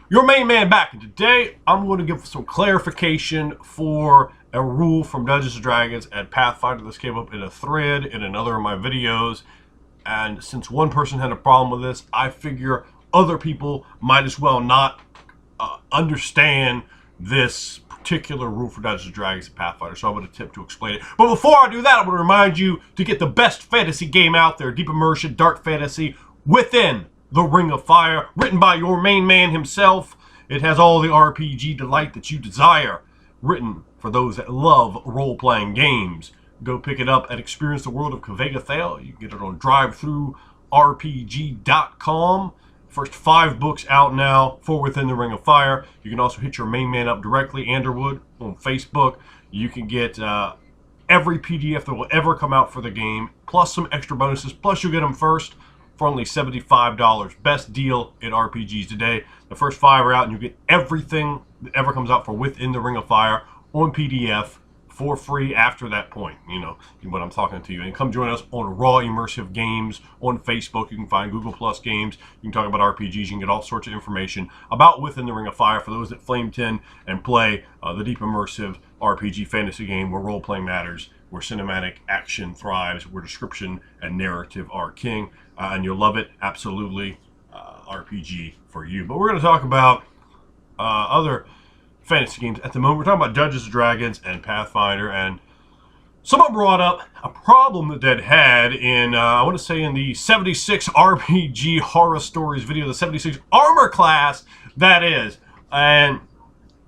Your main man back, and today I'm going to give some clarification for a rule from Dungeons & Dragons and Pathfinder. This came up in a thread in another of my videos, and since one person had a problem with this, I figure other people might as well not understand this particular rule for Dungeons & Dragons and Pathfinder, so I'm going to attempt to explain it. But before I do that, I'm going to remind you to get the best fantasy game out there, deep immersion, dark fantasy, within the Ring of Fire, written by your main man himself. It has all the RPG delight that you desire, written for those that love role-playing games. Go pick it up at Experience the World of Kavega Thale. You can get it on drive-through-rpg.com. First 5 books out now for Within the Ring of Fire. You can also hit your main man up directly, Anderwood, on Facebook. You can get every PDF that will ever come out for the game, plus some extra bonuses, plus you'll get them first for only $75. Best deal in RPGs today. The first 5 are out, and you get everything that ever comes out for Within the Ring of Fire on PDF for free after that point. You know what I'm talking to you. And come join us on Raw Immersive Games on Facebook. You can find Google Plus games. You can talk about RPGs. You can get all sorts of information about Within the Ring of Fire for those that flame tin and play the deep immersive RPG fantasy game where role-playing matters, where cinematic action thrives, where description and narrative are king. And you'll love it. Absolutely RPG for you. But we're going to talk about other fantasy games at the moment. We're talking about Dungeons & Dragons and Pathfinder, and someone brought up a problem that they'd had in, I want to say in the 76 RPG Horror Stories video, the 76 Armor class, that is. And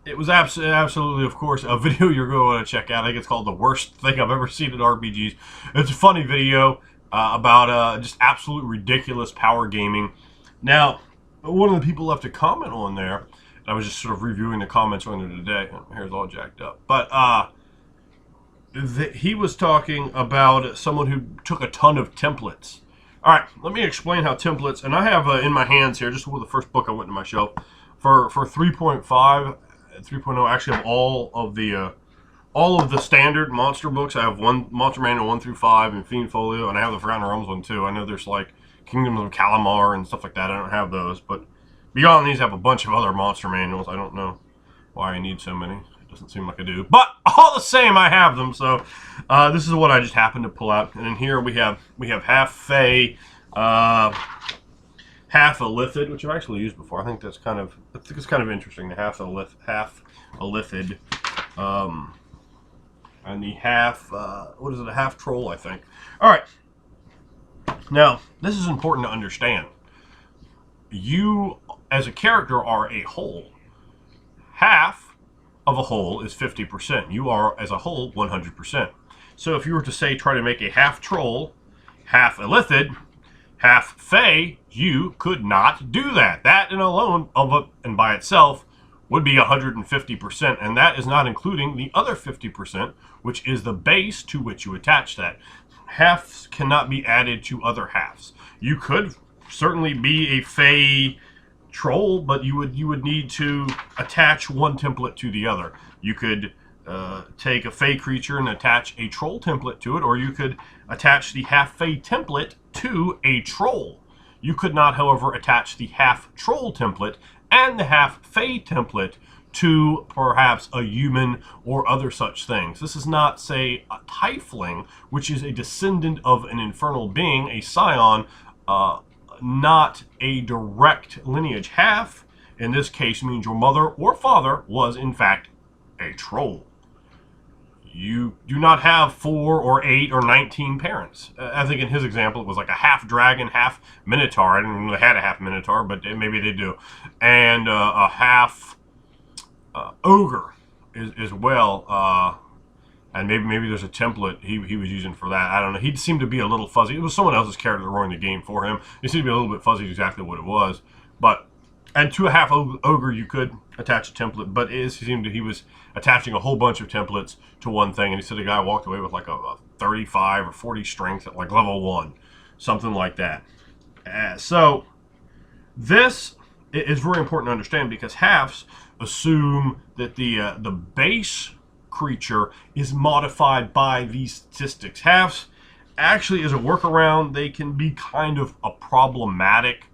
it was absolutely, of course, a video you're going to want to check out. I think it's called The Worst Thing I've Ever Seen in RPGs. It's a funny video about just absolute ridiculous power gaming. Now, one of the people left a comment on there. I was just sort of reviewing the comments on there today. My hair's all jacked up. But he was talking about someone who took a ton of templates. All right, let me explain how templates, and I have in my hands here, just with the first book I went to my shelf, for 3.5, 3.0, actually I have all of the standard monster books. I have one Monster Manual 1 through 5 and Fiend Folio, and I have the Forgotten Realms one too. I know there's like Kingdoms of Calamar and stuff like that. I don't have those, but beyond these, I have a bunch of other monster manuals. I don't know why I need so many. It doesn't seem like I do. But all the same, I have them. So this is what I just happened to pull out. And in here we have half Fey, half Illithid, which I've actually used before. I think it's kind of interesting. The half Illithid, and the half what is it? A half Troll, I think. All right. Now this is important to understand. You, as a character, are a whole. Half of a whole is 50%. You are, as a whole, 100%. So if you were to say, try to make a half troll, half illithid, half fey, you could not do that. That in alone, and by itself, would be 150%. And that is not including the other 50%, which is the base to which you attach that. Halves cannot be added to other halves. You could certainly be a fey troll, but you would need to attach one template to the other. You could take a fey creature and attach a troll template to it, or you could attach the half fey template to a troll. You could not, however, attach the half troll template and the half fey template to perhaps a human or other such things. This is not, say, a tiefling, which is a descendant of an infernal being, a scion, not a direct lineage. Half, in this case, means your mother or father was, in fact, a troll. You do not have 4 or 8 or 19 parents. I think in his example, it was like a half dragon, half minotaur. I didn't know they had a half minotaur, but maybe they do. And a half ogre as well. And maybe there's a template he was using for that. I don't know. He seemed to be a little fuzzy. It was someone else's character running the game for him. It seemed to be a little bit fuzzy exactly what it was. And to a half ogre, you could attach a template. But it seemed that he was attaching a whole bunch of templates to one thing. And he said the guy walked away with like a 35 or 40 strength at like level 1. Something like that. So this is very important to understand, because halves assume that the base creature is modified by these statistics. Halves actually, as a workaround, they can be kind of a problematic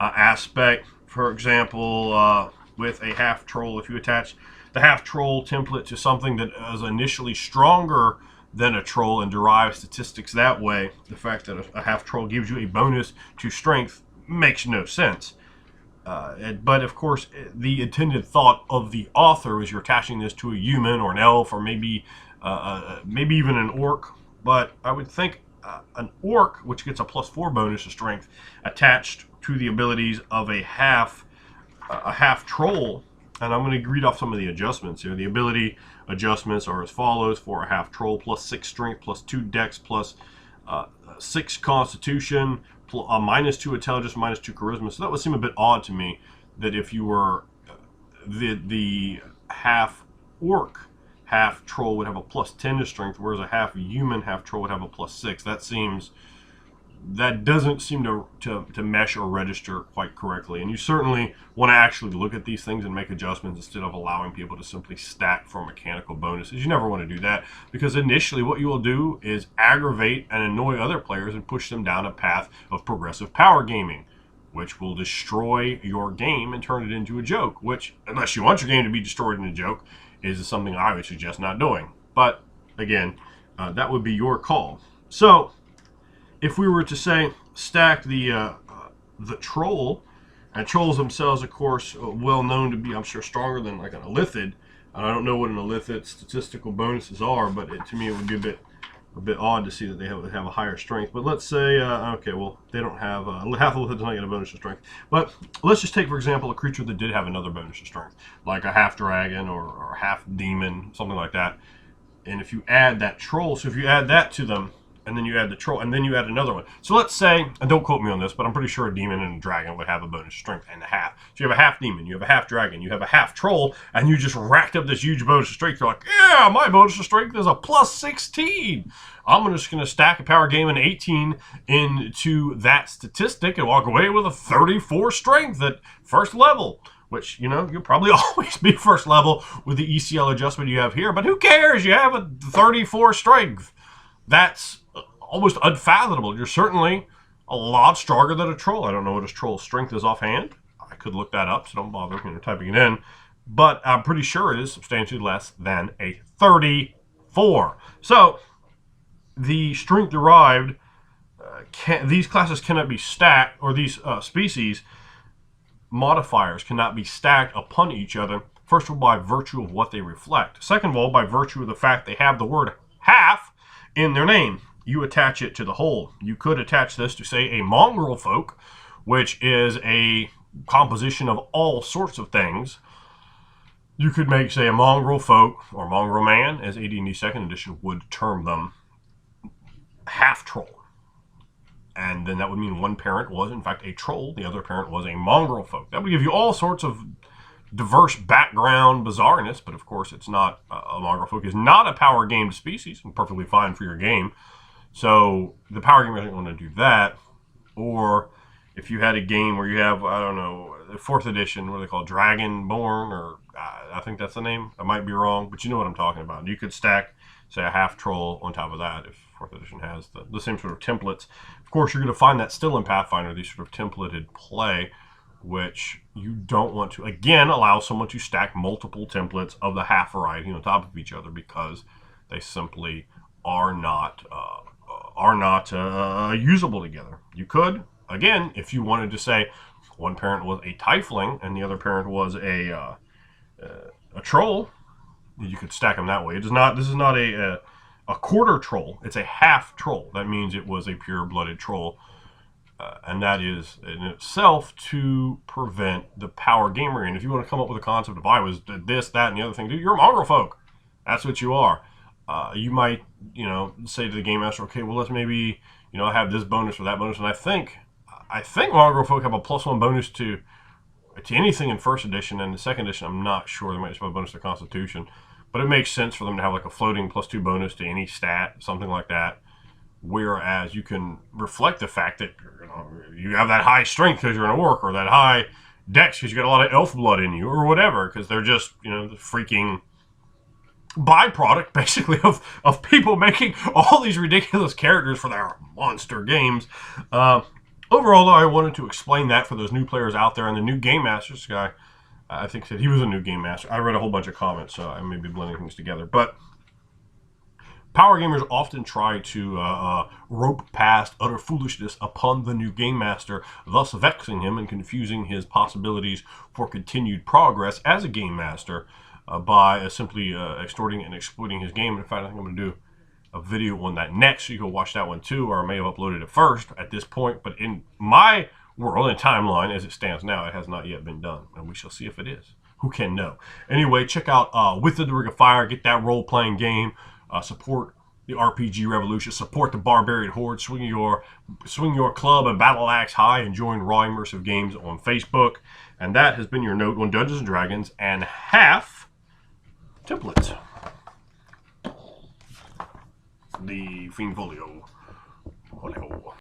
aspect. For example, with a half troll. If you attach the half troll template to something that is initially stronger than a troll and derive statistics that way, the fact that a half troll gives you a bonus to strength makes no sense. But of course, the intended thought of the author is you're attaching this to a human or an elf or maybe even an orc. But I would think an orc, which gets a +4 bonus to strength, attached to the abilities of a half troll. And I'm going to read off some of the adjustments here. The ability adjustments are as follows: for a half troll, +6 strength, +2 dex, +6 constitution, -2 intelligence, -2 charisma. So that would seem a bit odd to me, that if you were the half orc, half troll would have a +10 to strength, whereas a half human, half troll would have a +6. That doesn't seem to mesh or register quite correctly. And you certainly want to actually look at these things and make adjustments instead of allowing people to simply stack for mechanical bonuses. You never want to do that, because initially what you will do is aggravate and annoy other players and push them down a path of progressive power gaming, which will destroy your game and turn it into a joke, which, unless you want your game to be destroyed in a joke, is something I would suggest not doing. But again, that would be your call. So if we were to say stack the troll, and trolls themselves, of course, well known to be, I'm sure, stronger than like an illithid. And I don't know what an illithid statistical bonuses are, but to me it would be a bit odd to see that they have a higher strength. But let's say, okay, well, they don't have half illithid does not get a bonus of strength. But let's just take, for example, a creature that did have another bonus of strength, like a half dragon or half demon, something like that. And if you add that troll, so if you add that to them, and then you add the troll, and then you add another one. So let's say, and don't quote me on this, but I'm pretty sure a demon and a dragon would have a bonus strength and a half. So you have a half demon, you have a half dragon, you have a half troll, and you just racked up this huge bonus of strength. You're like, yeah, my bonus of strength is a +16. I'm just going to stack a power game and 18 into that statistic and walk away with a 34 strength at first level. Which, you'll probably always be first level with the ECL adjustment you have here, but who cares? You have a 34 strength. That's almost unfathomable. You're certainly a lot stronger than a troll. I don't know what a troll's strength is offhand. I could look that up, so don't bother typing it in. But I'm pretty sure it is substantially less than a 34. So the strength derived, these classes cannot be stacked, or these species modifiers cannot be stacked upon each other. First of all, by virtue of what they reflect. Second of all, by virtue of the fact they have the word half in their name. You attach it to the whole. You could attach this to, say, a mongrel folk, which is a composition of all sorts of things. You could make, say, a mongrel folk or mongrel man, as AD&D 2nd edition would term them, half troll. And then that would mean one parent was, in fact, a troll. The other parent was a mongrel folk. That would give you all sorts of diverse background bizarreness, but of course it's not. A mongrel folk is not a power gamed species, and perfectly fine for your game. So the power game doesn't want to do that. Or if you had a game where you have, I don't know, the 4th edition, what do they call it, Dragonborn, or I think that's the name. I might be wrong, but you know what I'm talking about. You could stack, say, a half troll on top of that if 4th edition has the same sort of templates. Of course, you're going to find that still in Pathfinder, these sort of templated play, which you don't want to, again, allow someone to stack multiple templates of the half variety on top of each other, because they simply are not usable together. You could, again, if you wanted to say one parent was a tiefling and the other parent was a troll, you could stack them that way. It is not. This is not a quarter troll. It's a half troll. That means it was a pure-blooded troll. And that is in itself to prevent the power gamer. And if you want to come up with a concept of I was this, that, and the other thing, dude, you're a mongrel folk. That's what you are. You might, say to the game master, okay, well, let's maybe, have this bonus or that bonus. And I think mongrel folk have a +1 bonus to anything in 1st edition, and the 2nd edition, I'm not sure. They might just have a bonus to Constitution. But it makes sense for them to have like a floating +2 bonus to any stat, something like that. Whereas you can reflect the fact that you have that high strength because you're an orc, or that high dex because you got a lot of elf blood in you, or whatever, because they're just, the freaking byproduct, basically, of people making all these ridiculous characters for their monster games. Overall, though, I wanted to explain that for those new players out there and the new game masters. I think said he was a new game master. I read a whole bunch of comments, so I may be blending things together. But power gamers often try to rope past utter foolishness upon the new game master, thus vexing him and confusing his possibilities for continued progress as a game master by simply extorting and exploiting his game. In fact, I think I'm going to do a video on that next, so you can watch that one too, or I may have uploaded it first at this point. But in my world and timeline as it stands now, it has not yet been done, and we shall see if it is. Who can know? Anyway, check out Within the Ring of Fire. Get that role-playing game. Support the RPG revolution. Support the Barbarian Horde. Swing your club and battle axe high, and join Raw Immersive Games on Facebook. And that has been your note on Dungeons and Dragons and half templates. The Fiend Folio.